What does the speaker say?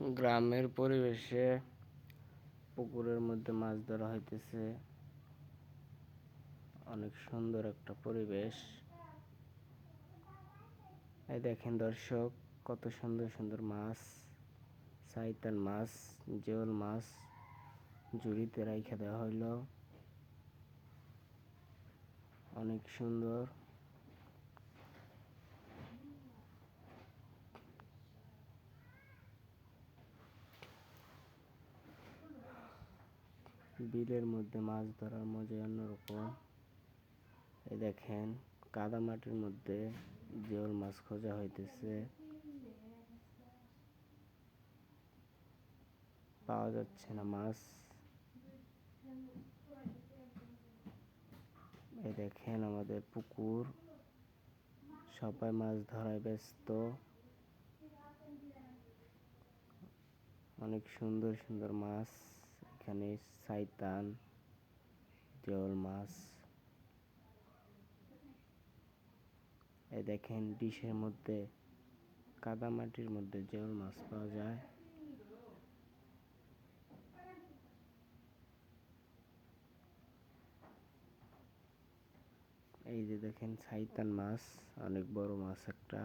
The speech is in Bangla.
গ্রামের পরিবেশে পুকুরের মধ্যে মাছ ধরা হইতেছে। অনেক সুন্দর একটা পরিবেশ। এই দেখেন দর্শক, কত সুন্দর সুন্দর মাছ, সাইতান মাছ, জিওল মাছ ঝুড়িতে রাইখা দেওয়া হইল। অনেক সুন্দর। বিলের মধ্যে মাছ ধরার মজা অন্যরকম। এই দেখেন, কাদা মাটির মধ্যে জিওল মাছ খোঁজা হইতেছে, পাওয়া যাচ্ছে না মাছ। এই দেখেন আমাদের পুকুর, সবাই মাছ ধরায় ব্যস্ত। অনেক সুন্দর সুন্দর মাছ এখানে, সাইতান, জিওল মাছ। এই দেখেন ডিশের মধ্যে, কাদা মাটির মধ্যে জিওল মাছ পাওয়া যায়। এই যে দেখেন সাইতান মাছ, অনেক বড় মাছ একটা।